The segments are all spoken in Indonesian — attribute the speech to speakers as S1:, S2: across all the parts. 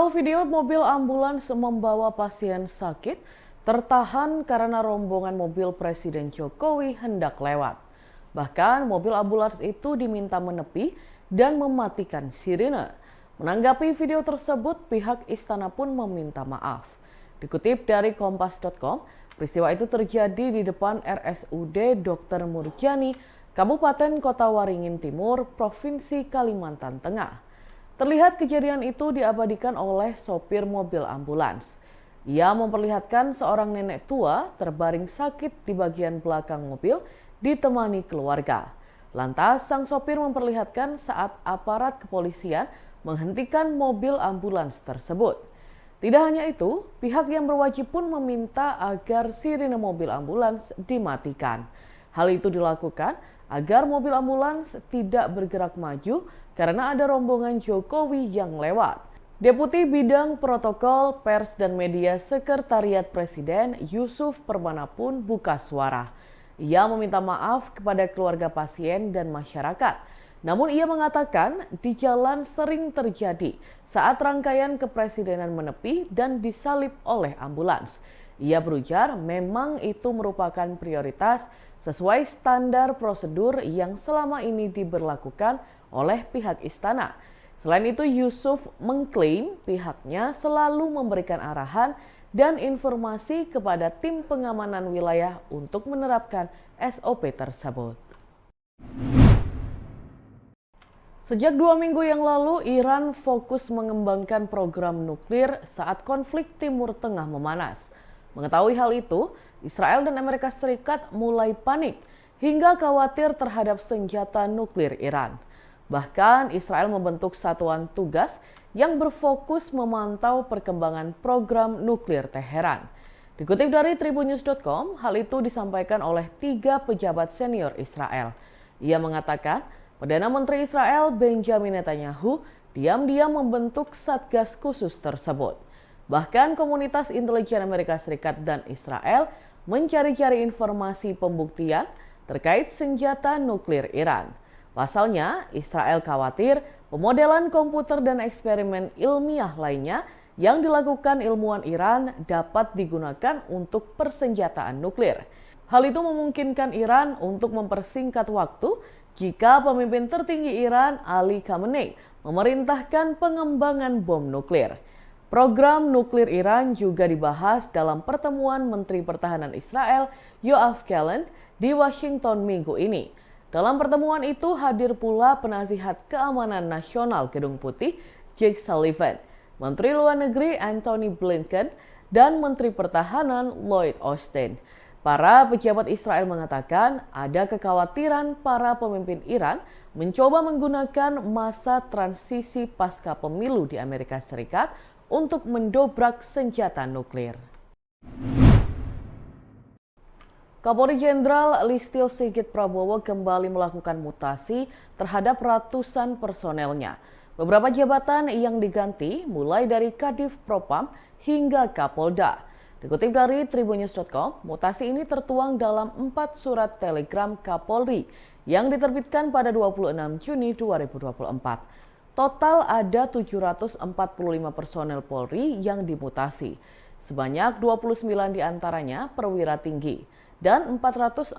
S1: Viral video mobil ambulans membawa pasien sakit tertahan karena rombongan mobil Presiden Jokowi hendak lewat. Bahkan mobil ambulans itu diminta menepi dan mematikan sirine. Menanggapi video tersebut, pihak istana pun meminta maaf. Dikutip dari kompas.com, peristiwa itu terjadi di depan RSUD Dr. Murjani, Kabupaten Kota Waringin Timur, Provinsi Kalimantan Tengah. Terlihat kejadian itu diabadikan oleh sopir mobil ambulans. Ia memperlihatkan seorang nenek tua terbaring sakit di bagian belakang mobil ditemani keluarga. Lantas sang sopir memperlihatkan saat aparat kepolisian menghentikan mobil ambulans tersebut. Tidak hanya itu, pihak yang berwajib pun meminta agar sirine mobil ambulans dimatikan. Hal itu dilakukan agar mobil ambulans tidak bergerak maju karena ada rombongan Jokowi yang lewat. Deputi Bidang Protokol, Pers dan Media Sekretariat Presiden Yusuf Permana pun buka suara. Ia meminta maaf kepada keluarga pasien dan masyarakat. Namun ia mengatakan di jalan sering terjadi saat rangkaian kepresidenan menepi dan disalip oleh ambulans. Ia berujar memang itu merupakan prioritas sesuai standar prosedur yang selama ini diberlakukan oleh pihak istana. Selain itu, Yusuf mengklaim pihaknya selalu memberikan arahan dan informasi kepada tim pengamanan wilayah untuk menerapkan SOP tersebut. Sejak 2 minggu yang lalu, Iran fokus mengembangkan program nuklir saat konflik Timur Tengah memanas. Mengetahui hal itu, Israel dan Amerika Serikat mulai panik hingga khawatir terhadap senjata nuklir Iran. Bahkan Israel membentuk satuan tugas yang berfokus memantau perkembangan program nuklir Teheran. Dikutip dari tribunnews.com, hal itu disampaikan oleh 3 pejabat senior Israel. Ia mengatakan, Perdana Menteri Israel Benjamin Netanyahu diam-diam membentuk satgas khusus tersebut. Bahkan komunitas intelijen Amerika Serikat dan Israel mencari-cari informasi pembuktian terkait senjata nuklir Iran. Pasalnya, Israel khawatir pemodelan komputer dan eksperimen ilmiah lainnya yang dilakukan ilmuwan Iran dapat digunakan untuk persenjataan nuklir. Hal itu memungkinkan Iran untuk mempersingkat waktu jika pemimpin tertinggi Iran, Ali Khamenei, memerintahkan pengembangan bom nuklir. Program nuklir Iran juga dibahas dalam pertemuan Menteri Pertahanan Israel, Yoav Gallant, di Washington minggu ini. Dalam pertemuan itu hadir pula penasihat keamanan nasional Gedung Putih, Jake Sullivan, Menteri Luar Negeri Antony Blinken, dan Menteri Pertahanan Lloyd Austin. Para pejabat Israel mengatakan ada kekhawatiran para pemimpin Iran mencoba menggunakan masa transisi pasca pemilu di Amerika Serikat untuk mendobrak senjata nuklir. Kapolri Jenderal Listio Sigit Prabowo kembali melakukan mutasi terhadap ratusan personelnya. Beberapa jabatan yang diganti mulai dari Kadif Propam hingga Kapolda. Dikutip dari tribunnews.com, mutasi ini tertuang dalam 4 surat telegram Kapolri yang diterbitkan pada 26 Juni 2024. Total ada 745 personel Polri yang dimutasi. Sebanyak 29 diantaranya perwira tinggi dan 443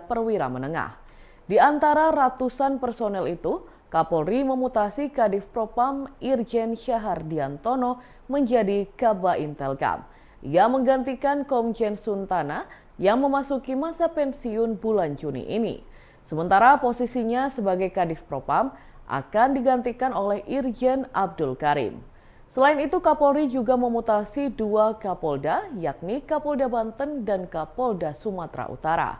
S1: perwira menengah. Di antara ratusan personel itu, Kapolri memutasi Kadif Propam Irjen Syahardiantono menjadi Kaba Intelkam. Ia menggantikan Komjen Suntana yang memasuki masa pensiun bulan Juni ini. Sementara posisinya sebagai Kadif Propam akan digantikan oleh Irjen Abdul Karim. Selain itu, Kapolri juga memutasi 2 Kapolda, yakni Kapolda Banten dan Kapolda Sumatera Utara.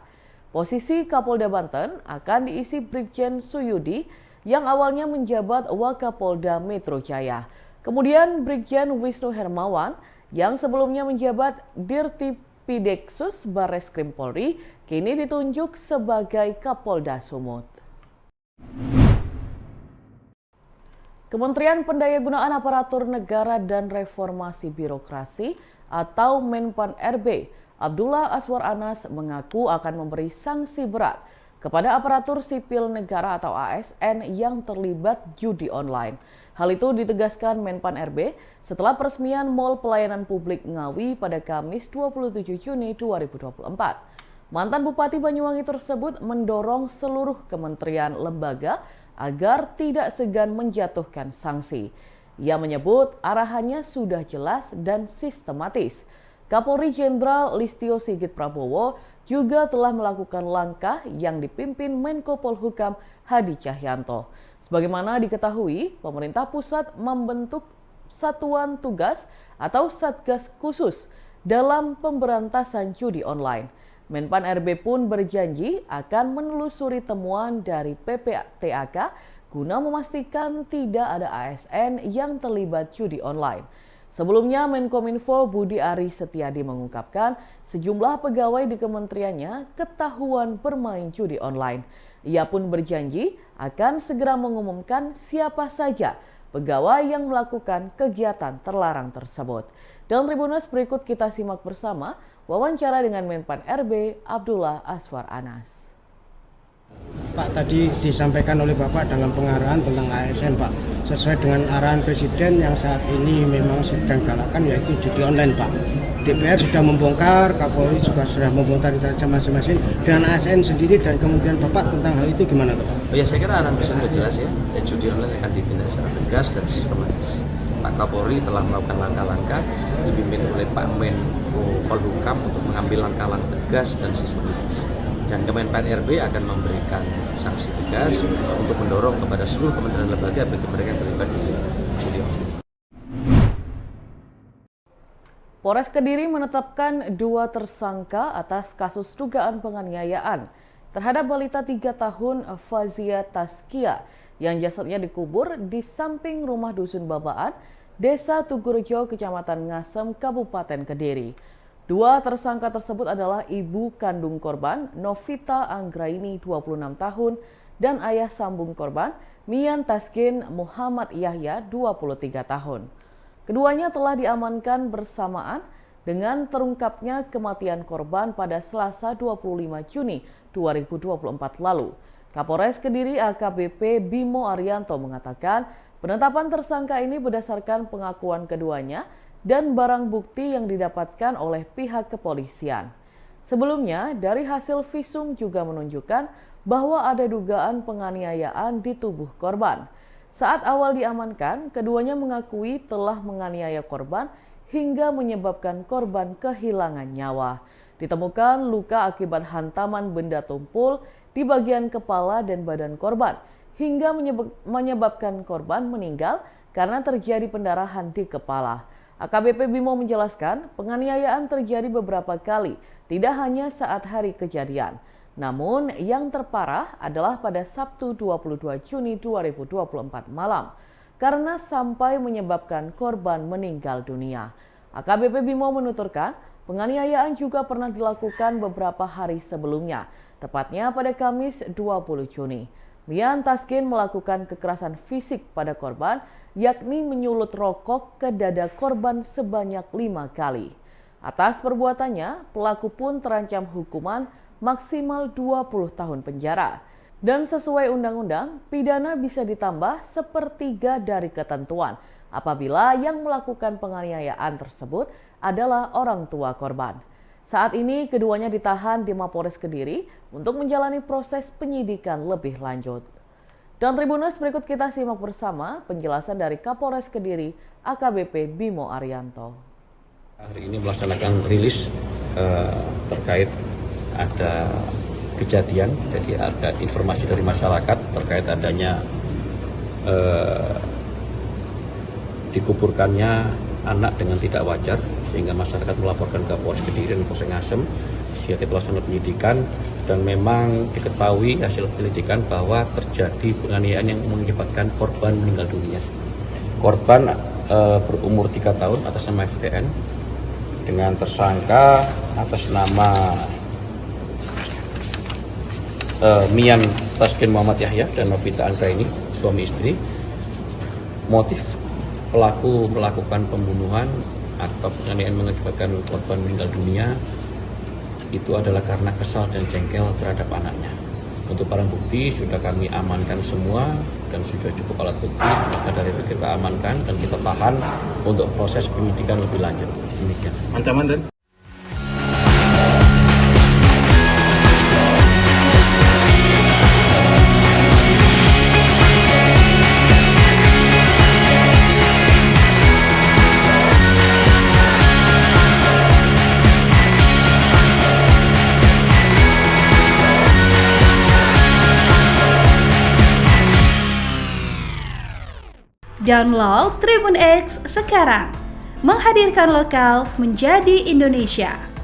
S1: Posisi Kapolda Banten akan diisi Brigjen Suyudi yang awalnya menjabat Wakapolda Metro Jaya. Kemudian Brigjen Wisnu Hermawan yang sebelumnya menjabat Dirtipideksus Barreskrim Polri kini ditunjuk sebagai Kapolda Sumut. Kementerian Pendayagunaan Aparatur Negara dan Reformasi Birokrasi atau Menpan RB, Abdullah Aswar Anas mengaku akan memberi sanksi berat kepada aparatur sipil negara atau ASN yang terlibat judi online. Hal itu ditegaskan Menpan RB setelah peresmian Mall Pelayanan Publik Ngawi pada Kamis 27 Juni 2024. Mantan Bupati Banyuwangi tersebut mendorong seluruh kementerian lembaga agar tidak segan menjatuhkan sanksi. Ia menyebut arahannya sudah jelas dan sistematis. Kapolri Jenderal Listio Sigit Prabowo juga telah melakukan langkah yang dipimpin Menko Polhukam Hadi Cahyanto. Sebagaimana diketahui, pemerintah pusat membentuk satuan tugas atau satgas khusus dalam pemberantasan judi online. Menpan RB pun berjanji akan menelusuri temuan dari PPTAK guna memastikan tidak ada ASN yang terlibat judi online. Sebelumnya, Menkominfo Budi Ari Setiadi mengungkapkan sejumlah pegawai di kementeriannya ketahuan bermain judi online. Ia pun berjanji akan segera mengumumkan siapa saja pegawai yang melakukan kegiatan terlarang tersebut. Dalam Tribunnews berikut kita simak bersama wawancara dengan Menpan RB Abdullah Aswar Anas.
S2: Pak, tadi disampaikan oleh Bapak dalam pengarahan tentang ASN, Pak, sesuai dengan arahan Presiden yang saat ini memang sedang galakan, yaitu judi online, Pak. DPR sudah membongkar, Kapolri juga sudah membongkar saja masing-masing. Dengan ASN sendiri dan kemudian Bapak tentang hal itu gimana, Pak?
S3: Oh ya, saya kira arahan Presiden sudah jelas ya, judi online akan ditindak secara tegas dan sistematis. Pak Kapolri telah melakukan langkah-langkah dipimpin oleh Pak Menko Polhukam untuk mengambil langkah-langkah tegas dan sistematis. Dan Kemenpan RB akan memberikan sanksi tegas untuk mendorong kepada seluruh kementerian lembaga bagi mereka yang terlibat di judi online.
S1: Polres Kediri menetapkan 2 tersangka atas kasus dugaan penganiayaan terhadap balita 3 tahun Fazia Taskia yang jasadnya dikubur di samping rumah Dusun Babaan, Desa Tugurejo, Kecamatan Ngasem, Kabupaten Kediri. 2 tersangka tersebut adalah ibu kandung korban, Novita Anggraini, 26 tahun, dan ayah sambung korban, Mian Taskin Muhammad Yahya, 23 tahun. Keduanya telah diamankan bersamaan dengan terungkapnya kematian korban pada Selasa 25 Juni 2024 lalu. Kapolres Kediri AKBP Bimo Arianto mengatakan penetapan tersangka ini berdasarkan pengakuan keduanya dan barang bukti yang didapatkan oleh pihak kepolisian. Sebelumnya, dari hasil visum juga menunjukkan bahwa ada dugaan penganiayaan di tubuh korban. Saat awal diamankan, keduanya mengakui telah menganiaya korban hingga menyebabkan korban kehilangan nyawa. Ditemukan luka akibat hantaman benda tumpul di bagian kepala dan badan korban, hingga menyebabkan korban meninggal karena terjadi pendarahan di kepala. AKBP Bimo menjelaskan penganiayaan terjadi beberapa kali, tidak hanya saat hari kejadian. Namun yang terparah adalah pada Sabtu 22 Juni 2024 malam, karena sampai menyebabkan korban meninggal dunia. AKBP Bimo menuturkan penganiayaan juga pernah dilakukan beberapa hari sebelumnya, tepatnya pada Kamis 20 Juni. Mian Taskin melakukan kekerasan fisik pada korban, yakni menyulut rokok ke dada korban sebanyak 5 kali. Atas perbuatannya, pelaku pun terancam hukuman maksimal 20 tahun penjara. Dan sesuai undang-undang, pidana bisa ditambah 1/3 dari ketentuan apabila yang melakukan penganiayaan tersebut adalah orang tua korban. Saat ini keduanya ditahan di Mapolres Kediri untuk menjalani proses penyidikan lebih lanjut. Dan Tribunnews berikut kita simak bersama penjelasan dari Kapolres Kediri AKBP Bimo Arianto.
S4: Hari ini melaksanakan rilis terkait ada kejadian, jadi ada informasi dari masyarakat terkait adanya dikuburkannya anak dengan tidak wajar, sehingga masyarakat melaporkan ke Polres Kediri dan Polsek Ngasem. Siap pelaksana penyidikan, dan memang diketahui hasil penyelidikan bahwa terjadi penganiayaan yang mengakibatkan korban meninggal dunia. Korban berumur 3 tahun atas nama FTN dengan tersangka atas nama Mian Taskin Muhammad Yahya dan Novita Anggraini, suami istri. Motif pelaku melakukan pembunuhan atau penganiayaan mengakibatkan korban meninggal dunia itu adalah karena kesal dan jengkel terhadap anaknya. Untuk barang bukti sudah kami amankan semua, dan sudah cukup alat bukti, maka dari itu kita amankan dan kita tahan untuk proses penyidikan lebih lanjut. Demikian.
S5: Ancaman dan
S6: Download Tribun X sekarang, menghadirkan lokal menjadi Indonesia.